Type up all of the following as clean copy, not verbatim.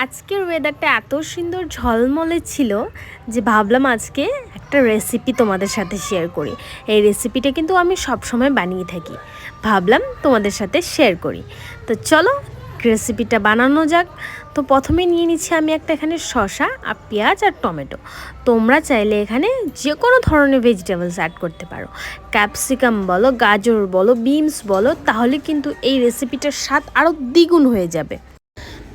আজকের ওয়েদারটা এত সুন্দর ঝলমলে ছিল যে ভাবলাম আজকে একটা রেসিপি তোমাদের সাথে শেয়ার করি। এই রেসিপিটা কিন্তু আমি সবসময় বানিয়ে থাকি, ভাবলাম তোমাদের সাথে শেয়ার করি। তো চলো রেসিপিটা বানানো যাক। তো প্রথমে নিয়ে নিচ্ছি আমি এখানে শসা আর পেঁয়াজ আর টমেটো। তোমরা চাইলে এখানে যে কোনো ধরনের ভেজিটেবলস অ্যাড করতে পারো, ক্যাপসিকাম বলো, গাজর বলো, বিনস বলো, তাহলে কিন্তু এই রেসিপিটার স্বাদ আরও দ্বিগুণ হয়ে যাবে।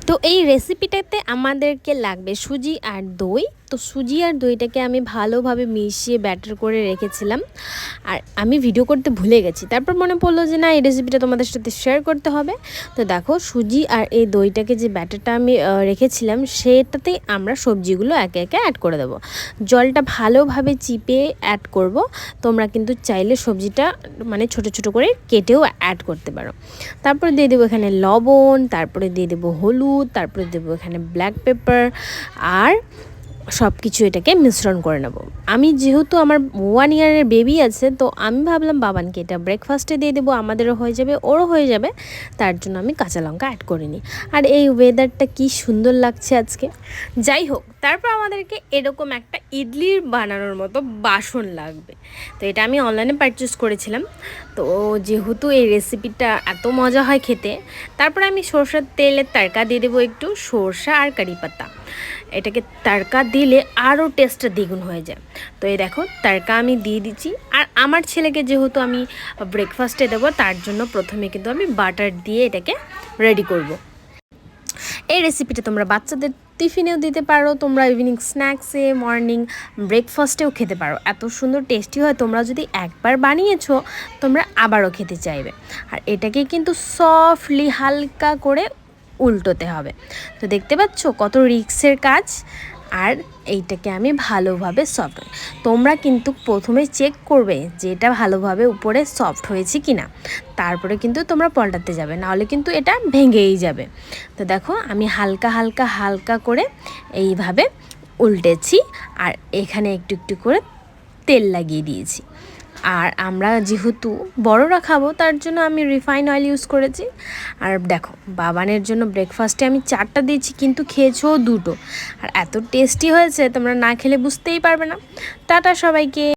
তো এই রেসিপিটাতে আমাদেরকে লাগবে সুজি আর দই। তো সুজি আর দইটাকে আমি ভালোভাবে মিশিয়ে ব্যাটার করে রেখেছিলাম, আর আমি ভিডিও করতে ভুলে গেছি। তারপর মনে পড়লো যে না, এই রেসিপিটা তোমাদের সাথে শেয়ার করতে হবে। তো দেখো, সুজি আর এই দইটাকে যে ব্যাটারটা আমি রেখেছিলাম সেটাতেই আমরা সবজিগুলো একে একে অ্যাড করে দেবো। জলটা ভালোভাবে চিপে অ্যাড করব। তোমরা কিন্তু চাইলে সবজিটা মানে ছোট ছোট করে কেটেও অ্যাড করতে পারো। তারপরে দিয়ে দেবো এখানে লবণ, তারপরে দিয়ে দেবো হলুদ, তারপরে দেবো এখানে ব্ল্যাক পেপার, আর সব কিছু এটাকে মিশ্রণ করে নেব। আমি যেহেতু আমার 1 ইয়ারের বেবি আছে, তো আমি ভাবলাম বাবানকে এটা ব্রেকফাস্টে দিয়ে দেবো, আমাদেরও হয়ে যাবে ওরও হয়ে যাবে। তার জন্য আমি কাঁচা লঙ্কা অ্যাড করিনি। আর এই ওয়েদারটা কি সুন্দর লাগছে আজকে। যাই হোক, তারপর আমাদেরকে এরকম একটা ইডলির বানানোর মতো বাসন লাগবে। তো এটা আমি অনলাইনে পারচেস করেছিলাম। তো যেহেতু এই রেসিপিটা এত মজা হয় খেতে, তারপরে আমি সরষের তেলের তড়কা দিয়ে দেবো, একটু সরষা আর কারি পাতা। এটাকে তড়কা দিলে আরও টেস্টটা দ্বিগুণ হয়ে যায়। তো এই দেখো, তড়কা আমি দিয়ে দিচ্ছি। আর আমার ছেলেকে যেহেতু আমি ব্রেকফাস্টে দেবো, তার জন্য প্রথমে কিন্তু আমি বাটার দিয়ে এটাকে রেডি করব। এই রেসিপিটা তোমরা বাচ্চাদের টিফিনেও দিতে পারো, তোমরা ইভিনিং স্ন্যাক্সে, মর্নিং ব্রেকফাস্টেও খেতে পারো। এত সুন্দর টেস্টি হয়, তোমরা যদি একবার বানিয়েছো তোমরা আবারও খেতে চাইবে। আর এটাকে কিন্তু সফটলি হালকা করে উল্টোতে হবে। তো দেখতে পাচ্ছ কত রিক্সের কাজ। আর এইটাকে আমি ভালোভাবে সফট, তোমরা কিন্তু প্রথমে চেক করবে যে এটা ভালোভাবে উপরে সফট হয়েছে কি না, তারপরে কিন্তু তোমরা পাল্টাতে যাবে, নাহলে কিন্তু এটা ভেঙেই যাবে। তো দেখো, আমি হালকা হালকা হালকা করে এইভাবে উল্টেছি, আর এখানে একটু একটু করে তেল লাগিয়ে দিয়েছি। আর আমরা যেহেতু বড়রা খাবো, তার জন্য আমি রিফাইন অয়েল ইউজ করেছি। আর দেখো, বাবানের জন্য ব্রেকফাস্টে আমি 4টা দিয়েছি, কিন্তু খেয়েছো 2টো। আর এত টেস্টি হয়েছে, তোমরা না খেলে বুঝতেই পারবে না। টাটা সবাইকে।